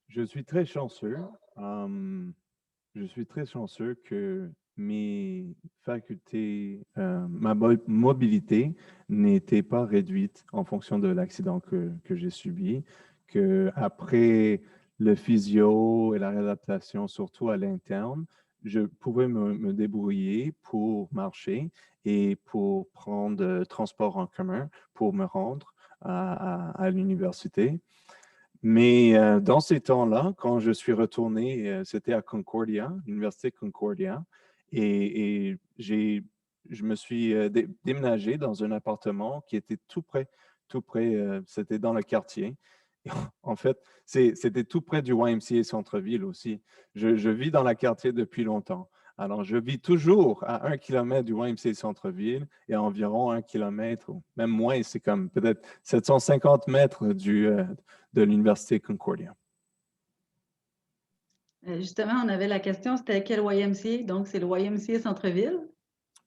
Je suis très chanceux. Je suis très chanceux que mes facultés, ma mobilité n'était pas réduite en fonction de l'accident que j'ai subi, qu'après le physio et la réadaptation, surtout à l'interne, je pouvais me débrouiller pour marcher et pour prendre transport en commun pour me rendre à l'université. Mais dans ces temps-là, quand je suis retourné, c'était à Concordia, l'Université Concordia, et je me suis déménagé dans un appartement qui était tout près, c'était dans le quartier. En fait, c'était tout près du YMCA Centre-Ville aussi. Je vis dans le quartier depuis longtemps. Alors, je vis toujours à 1 kilomètre du YMCA Centre-Ville et à environ 1 kilomètre, ou même moins, c'est comme peut-être 750 mètres de l'Université Concordia. Justement, on avait la question, c'était quel YMCA? Donc, c'est le YMCA Centre-Ville?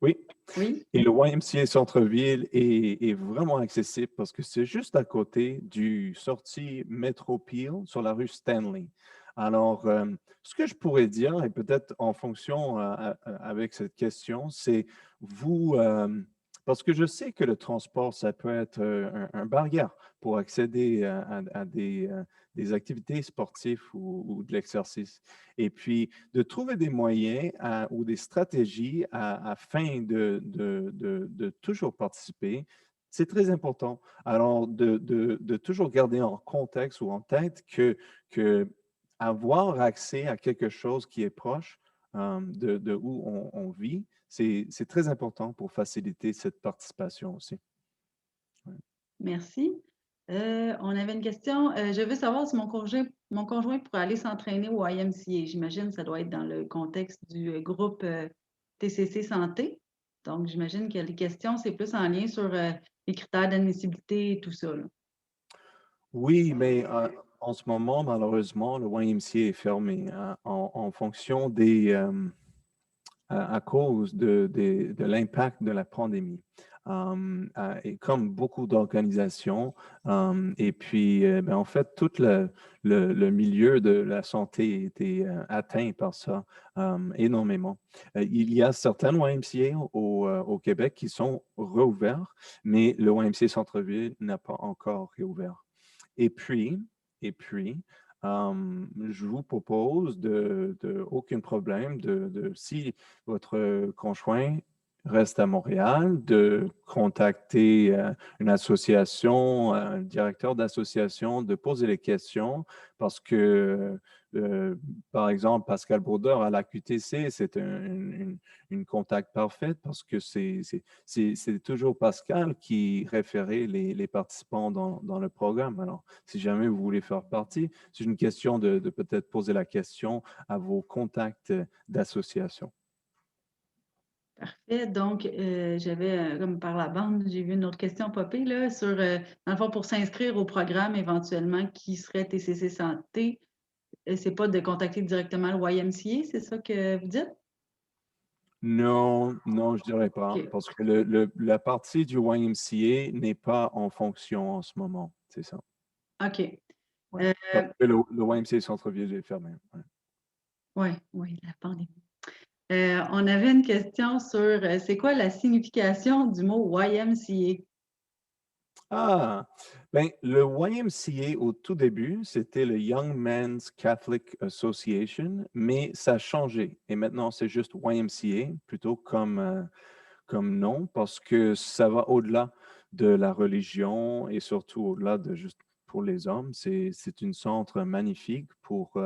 Oui. Oui. Et le YMCA Centre-Ville est vraiment accessible parce que c'est juste à côté du sortie Metro Peel sur la rue Stanley. Alors, ce que je pourrais dire, et peut-être en fonction avec cette question, c'est vous Parce que je sais que le transport, ça peut être un barrière pour accéder à des activités sportives ou de l'exercice. Et puis, de trouver des moyens ou des stratégies afin de toujours participer, c'est très important. Alors, de toujours garder en contexte ou en tête que avoir accès à quelque chose qui est proche de où on vit, c'est très important pour faciliter cette participation aussi. Ouais. Merci. On avait une question. Je veux savoir si mon conjoint pourrait aller s'entraîner au YMCA. J'imagine que ça doit être dans le contexte du groupe TCC Santé. Donc, j'imagine que les questions, c'est plus en lien sur les critères d'admissibilité et tout ça, là. Oui, mais en ce moment, malheureusement, le YMCA est fermé en fonction à cause de l'impact de la pandémie. Et comme beaucoup d'organisations, et puis ben, en fait, tout le milieu de la santé a été atteint par ça énormément. Il y a certaines YMCA au Québec qui sont réouverts, mais le YMCA Centre-Ville n'a pas encore réouvert. Et puis, je vous propose aucun problème si votre conjoint reste à Montréal, de contacter une association, un directeur d'association, de poser les questions parce que, par exemple, Pascal Brodeur à la QTC, c'est une contact parfaite parce que c'est toujours Pascal qui référait les participants dans le programme. Alors, si jamais vous voulez faire partie, c'est une question de peut-être poser la question à vos contacts d'association. Parfait. Donc, j'avais, comme par la bande, j'ai vu une autre question popper là, sur, dans le fond, pour s'inscrire au programme éventuellement qui serait TCC Santé, c'est pas de contacter directement le YMCA, c'est ça que vous dites? Non, je dirais pas, OK. parce que la partie du YMCA n'est pas en fonction en ce moment, c'est ça. OK. Ouais. Parce que le YMCA Centre-Ville est fermé. Ouais. Oui, la pandémie. On avait une question sur c'est quoi la signification du mot YMCA? Ah, ben, le YMCA au tout début, c'était le Young Men's Catholic Association, mais ça a changé. Et maintenant, c'est juste YMCA, plutôt comme nom, parce que ça va au-delà de la religion et surtout au-delà de juste pour les hommes. C'est un centre magnifique pour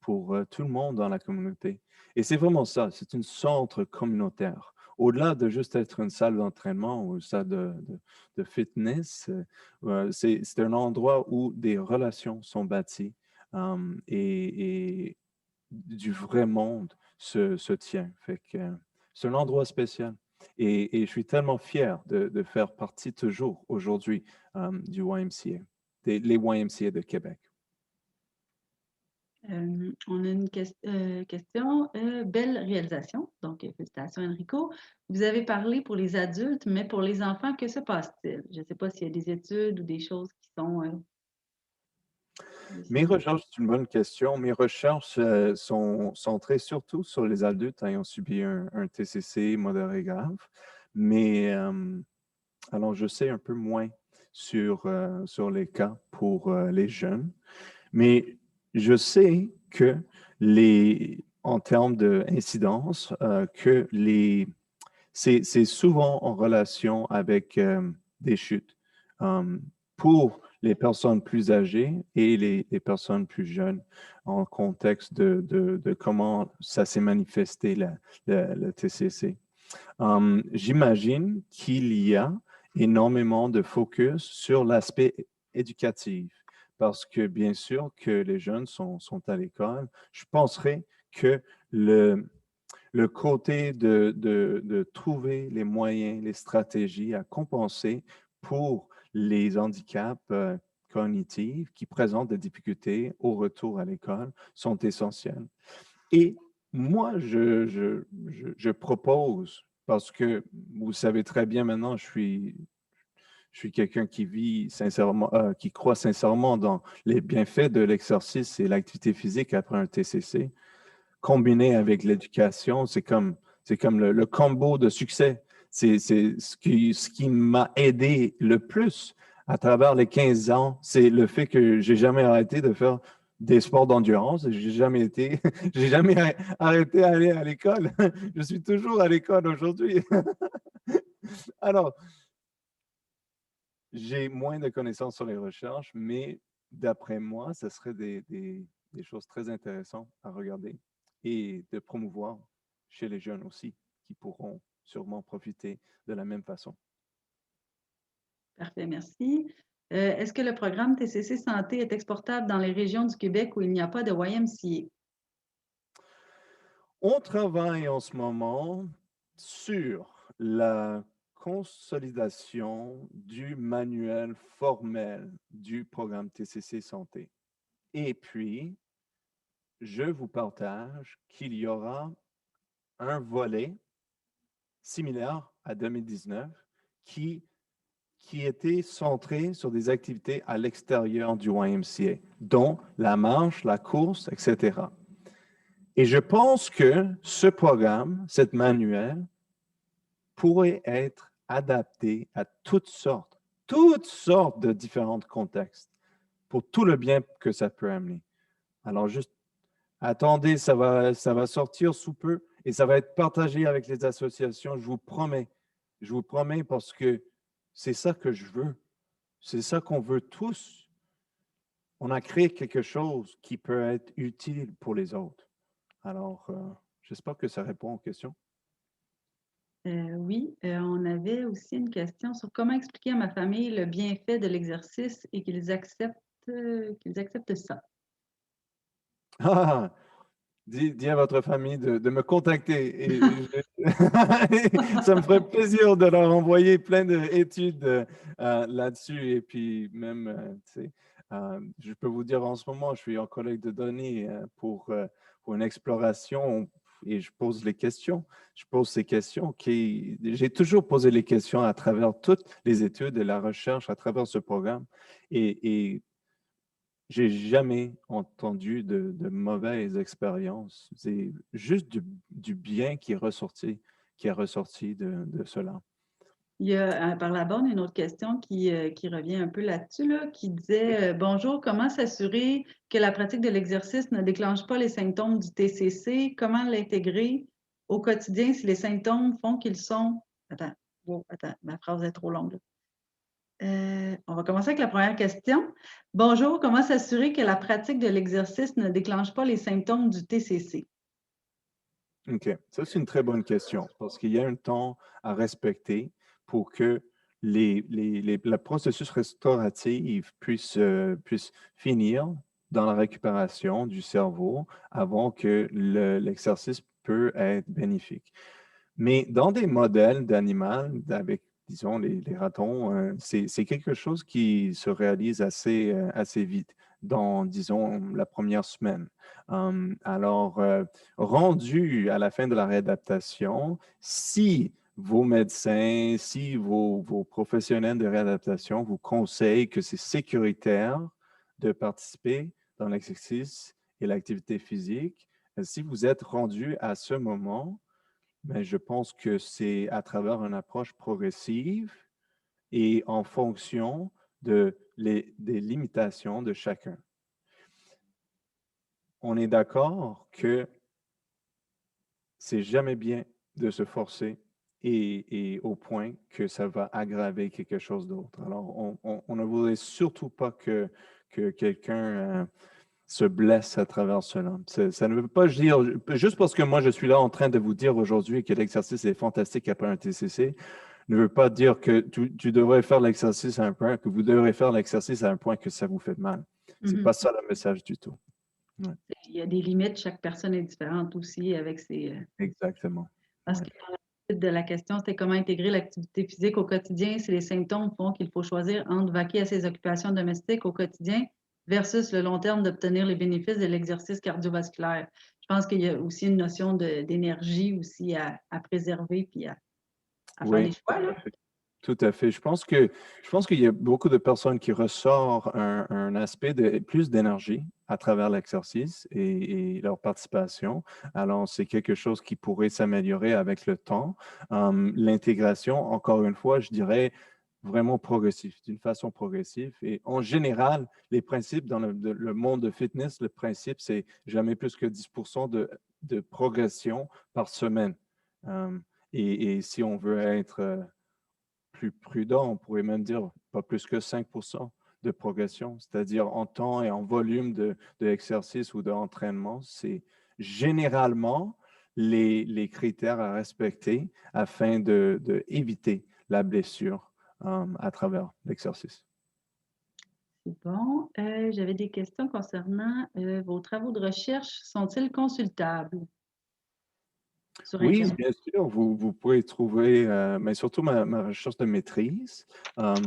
tout le monde dans la communauté. Et c'est vraiment ça, c'est un centre communautaire. Au-delà de juste être une salle d'entraînement ou une salle de fitness, c'est un endroit où des relations sont bâties et du vrai monde se tient. Fait que c'est un endroit spécial. Et je suis tellement fier de faire partie toujours aujourd'hui du YMCA, les YMCA de Québec. On a une question. Belle réalisation. Donc, félicitations, Enrico. Vous avez parlé pour les adultes, mais pour les enfants, que se passe-t-il? Je ne sais pas s'il y a des études ou des choses qui sont... Mes recherches, c'est une bonne question. Mes recherches sont centrées surtout sur les adultes ayant subi un TCC modéré grave. Mais alors, je sais un peu moins sur les cas pour les jeunes. Mais je sais que en termes d'incidence, que c'est souvent en relation avec des chutes. Pour les personnes plus âgées et les personnes plus jeunes, en contexte de comment ça s'est manifesté, le TCC. J'imagine qu'il y a énormément de focus sur l'aspect éducatif, parce que bien sûr que les jeunes sont à l'école. Je penserais que le côté de trouver les moyens, les stratégies à compenser pour les handicaps cognitifs qui présentent des difficultés au retour à l'école sont essentiels. Et moi, je propose, parce que vous savez très bien maintenant, je suis quelqu'un qui vit sincèrement, qui croit sincèrement dans les bienfaits de l'exercice et l'activité physique après un TCC, combiné avec l'éducation, c'est comme le combo de succès. C'est ce qui m'a aidé le plus à travers les 15 ans, c'est le fait que j'ai jamais arrêté de faire des sports d'endurance. J'ai jamais j'ai jamais arrêté d'aller à l'école. Je suis toujours à l'école aujourd'hui. Alors, j'ai moins de connaissances sur les recherches, mais d'après moi, ce serait des choses très intéressantes à regarder et de promouvoir chez les jeunes aussi, qui pourront sûrement profiter de la même façon. Parfait, merci. Est-ce que le programme TCC Santé est exportable dans les régions du Québec où il n'y a pas de YMCA? On travaille en ce moment sur la consolidation du manuel formel du programme TCC Santé. Et puis, je vous partage qu'il y aura un volet similaire à 2019 qui était centré sur des activités à l'extérieur du YMCA, dont la marche, la course, etc. Et je pense que ce programme, cette manuel, pourrait être adapté à toutes sortes de différents contextes pour tout le bien que ça peut amener. Alors, juste attendez, ça va sortir sous peu et ça va être partagé avec les associations, je vous promets. Je vous promets parce que c'est ça que je veux. C'est ça qu'on veut tous. On a créé quelque chose qui peut être utile pour les autres. Alors, j'espère que ça répond aux questions. Oui, on avait aussi une question sur comment expliquer à ma famille le bienfait de l'exercice et qu'ils acceptent ça. Ah, dis à votre famille de me contacter. Et ça me ferait plaisir de leur envoyer plein d'études là-dessus. Et puis même, tu sais, je peux vous dire en ce moment, je suis en collecte de données pour une exploration et je pose les questions. Je pose ces questions j'ai toujours posé les questions à travers toutes les études et la recherche à travers ce programme. Et j'ai jamais entendu de mauvaises expériences. C'est juste du bien qui est ressorti de cela. Il y a par la bande une autre question qui revient un peu là-dessus, là, qui disait bonjour, comment s'assurer que la pratique de l'exercice ne déclenche pas les symptômes du TCC? Comment l'intégrer au quotidien si les symptômes font qu'ils sont. Attends, ma phrase est trop longue. On va commencer avec la première question. Bonjour, comment s'assurer que la pratique de l'exercice ne déclenche pas les symptômes du TCC? OK. Ça, c'est une très bonne question parce qu'il y a un temps à respecter pour que le processus restauratif puisse finir dans la récupération du cerveau avant que l'exercice peut être bénéfique. Mais dans des modèles d'animal, avec, disons, les ratons, c'est quelque chose qui se réalise assez vite, dans, disons, la première semaine. Alors, rendu à la fin de la réadaptation, si vos médecins, si vos professionnels de réadaptation vous conseillent que c'est sécuritaire de participer dans l'exercice et l'activité physique, si vous êtes rendu à ce moment, mais je pense que c'est à travers une approche progressive et en fonction des limitations de chacun. On est d'accord que c'est jamais bien de se forcer et au point que ça va aggraver quelque chose d'autre. Alors, on ne voudrait surtout pas que quelqu'un se blesse à travers cela. Ça ne veut pas dire, juste parce que moi je suis là en train de vous dire aujourd'hui que l'exercice est fantastique après un TCC, ne veut pas dire que tu devrais faire l'exercice à un point, que vous devrez faire l'exercice à un point que ça vous fait mal. C'est pas ça le message du tout. Ouais. Il y a des limites, chaque personne est différente aussi avec ses... Exactement. Parce que dans la suite de la question, c'était comment intégrer l'activité physique au quotidien si les symptômes font qu'il faut choisir entre vaquer à ses occupations domestiques au quotidien versus le long terme d'obtenir les bénéfices de l'exercice cardiovasculaire. Je pense qu'il y a aussi une notion d'énergie aussi à préserver puis à faire des choix. Là. Tout à fait. Je pense qu'il y a beaucoup de personnes qui ressortent un aspect de plus d'énergie à travers l'exercice et leur participation. Alors, c'est quelque chose qui pourrait s'améliorer avec le temps. L'intégration, encore une fois, je dirais vraiment progressif, d'une façon progressive. Et en général, les principes dans le monde de fitness, le principe, c'est jamais plus que 10% de progression par semaine. Euh, et si on veut être plus prudent, on pourrait même dire pas plus que 5% de progression, c'est-à-dire en temps et en volume de exercice ou d'entraînement. C'est généralement les critères à respecter afin d'éviter la blessure à travers l'exercice. C'est bon. J'avais des questions concernant vos travaux de recherche. Sont-ils consultables sur Oui, Internet? bien sûr, vous pouvez trouver, mais surtout ma recherche de maîtrise.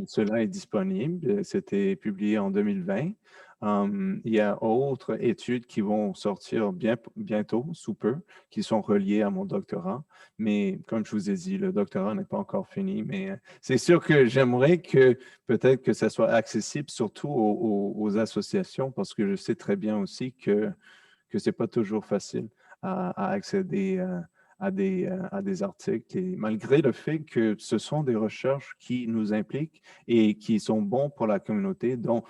Cela est disponible. C'était publié en 2020. Il y a autres études qui vont sortir bientôt, sous peu, qui sont reliées à mon doctorat. Mais comme je vous ai dit, le doctorat n'est pas encore fini. Mais c'est sûr que j'aimerais que peut-être que ça soit accessible surtout aux associations, parce que je sais très bien aussi que ce n'est pas toujours facile à accéder à des articles. Et malgré le fait que ce sont des recherches qui nous impliquent et qui sont bons pour la communauté, donc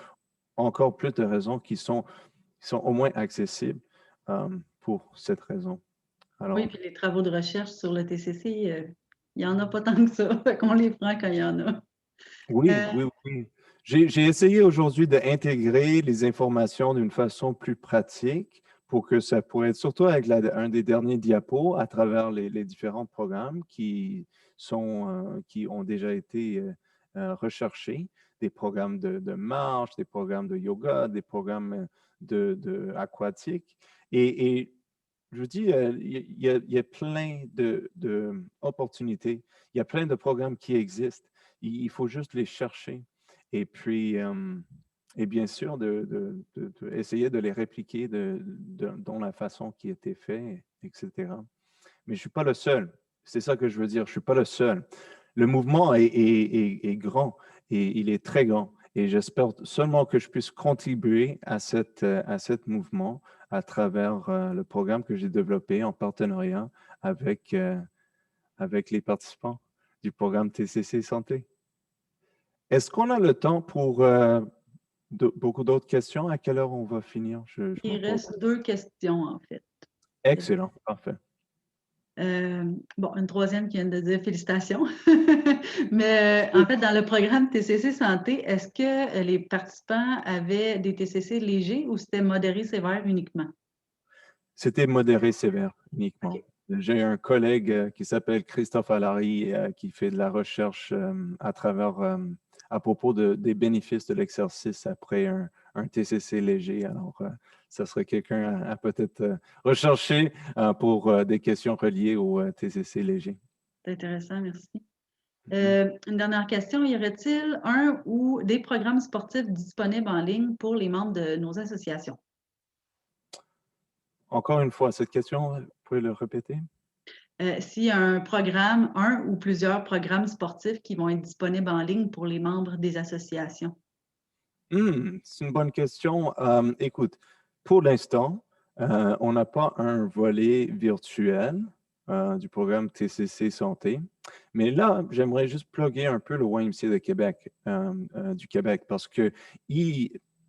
encore plus de raisons qui sont au moins accessibles pour cette raison. Alors, Oui, puis les travaux de recherche sur le TCC, il n'y en a pas tant que ça. Fait qu'on les prend quand il y en a. oui, Euh, oui, oui. J'ai essayé aujourd'hui d'intégrer les informations d'une façon plus pratique pour que ça pourrait être, surtout avec un des derniers diapos, à travers les différents programmes qui ont déjà été recherchés, des programmes de marche, des programmes de yoga, des programmes aquatiques. Et je vous dis, il y a plein d'opportunités, il y a plein de programmes qui existent. Il faut juste les chercher. Et puis, et bien sûr, essayer de les répliquer dans la façon qui était fait, etc. Mais je ne suis pas le seul. C'est ça que je veux dire. Je ne suis pas le seul. Le mouvement est grand et il est très grand. Et j'espère seulement que je puisse contribuer à cet mouvement à travers le programme que j'ai développé en partenariat avec, avec les participants du programme TCC Santé. Est-ce qu'on a le temps pour beaucoup d'autres questions? À quelle heure on va finir? Je il me pose. reste 2 questions, en fait. Excellent, parfait. Bon, une troisième qui vient de dire félicitations. Mais en fait, dans le programme TCC Santé, est-ce que les participants avaient des TCC légers ou c'était modéré sévère uniquement? C'était modéré sévère uniquement. OK. J'ai un collègue qui s'appelle Christophe Allary qui fait de la recherche à propos des bénéfices de l'exercice après un TCC léger. Alors, ça serait quelqu'un à peut-être rechercher pour des questions reliées au TCC léger. C'est intéressant, merci. Une dernière question, y aurait-il un ou des programmes sportifs disponibles en ligne pour les membres de nos associations? Encore une fois, cette question, vous pouvez le répéter? S'il y a un programme, un ou plusieurs programmes sportifs qui vont être disponibles en ligne pour les membres des associations. C'est une bonne question. Écoute, pour l'instant, on n'a pas un volet virtuel du programme TCC Santé. Mais là, j'aimerais juste plugger un peu le YMCA de Québec, du Québec, parce que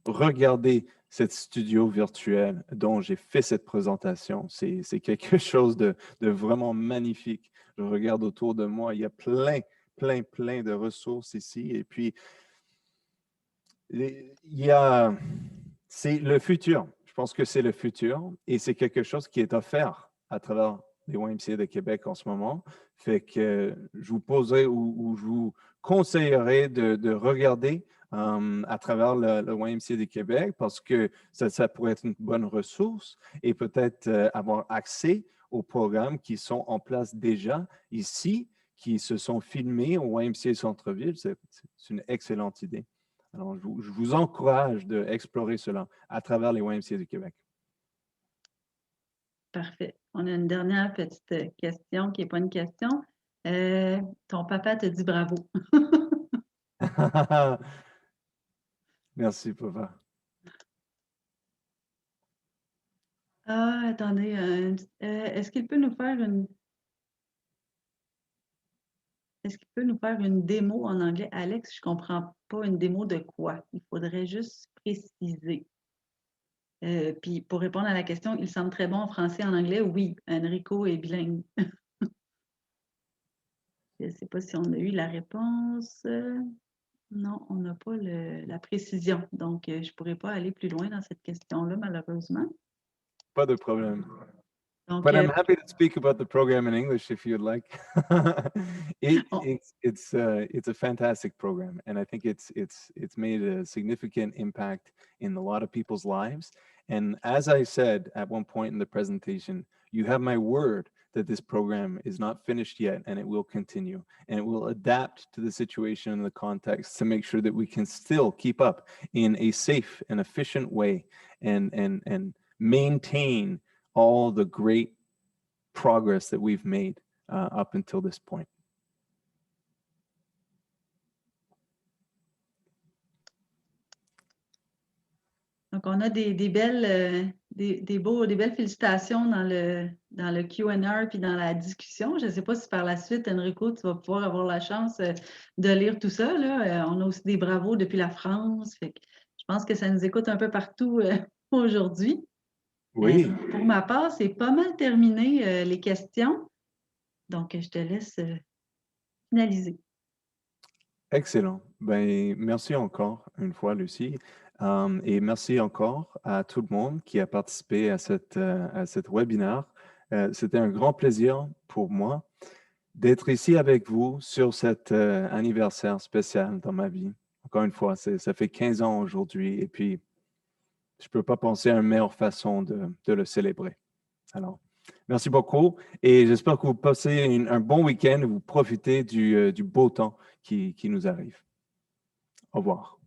regardez cette studio virtuel dont j'ai fait cette présentation. C'est quelque chose de vraiment magnifique. Je regarde autour de moi, il y a plein de ressources ici. Et puis, c'est le futur. Je pense que c'est le futur et c'est quelque chose qui est offert à travers les YMCA de Québec en ce moment. Fait que je vous poserai ou je vous conseillerais de regarder à travers le YMCA de Québec parce que ça pourrait être une bonne ressource et peut-être avoir accès aux programmes qui sont en place déjà ici, qui se sont filmés au YMCA Centre-Ville. C'est une excellente idée. Alors, je vous encourage d'explorer cela à travers les YMCA du Québec. Parfait. On a une dernière petite question qui n'est pas une question. Ton papa te dit bravo. Merci, papa. Ah, attendez, est-ce qu'il peut nous faire une démo en anglais? Alex, je comprends pas une démo de quoi. Il faudrait juste préciser. Puis pour répondre à la question, il semble très bon en français et en anglais. Oui, Enrico est bilingue. Je ne sais pas si on a eu la réponse. Non, on n'a pas la précision. Donc, je ne pourrais pas aller plus loin dans cette question-là, malheureusement. Pas de problème. Donc, But I'm happy to speak about the program in English if you'd like. It's a fantastic program, and I think it's made a significant impact in a lot of people's lives. And as I said at one point in the presentation, you have my word that this program is not finished yet, and it will continue, and it will adapt to the situation and the context to make sure that we can still keep up in a safe and efficient way, and maintain all the great progress that we've made up until this point. Donc, on a des belles félicitations dans le Q&A puis dans la discussion. Je ne sais pas si par la suite, Enrico, tu vas pouvoir avoir la chance de lire tout ça. Là. On a aussi des bravos depuis la France. Fait que je pense que ça nous écoute un peu partout aujourd'hui. Oui. Pour ma part, c'est pas mal terminé les questions. Donc, je te laisse finaliser. Excellent. Ben, merci encore une fois, Lucie. Et merci encore à tout le monde qui a participé à cette webinaire. C'était un grand plaisir pour moi d'être ici avec vous sur cet anniversaire spécial dans ma vie. Encore une fois, ça fait 15 ans aujourd'hui et puis je ne peux pas penser à une meilleure façon de le célébrer. Alors, merci beaucoup et j'espère que vous passez un bon week-end et vous profitez du beau temps qui nous arrive. Au revoir.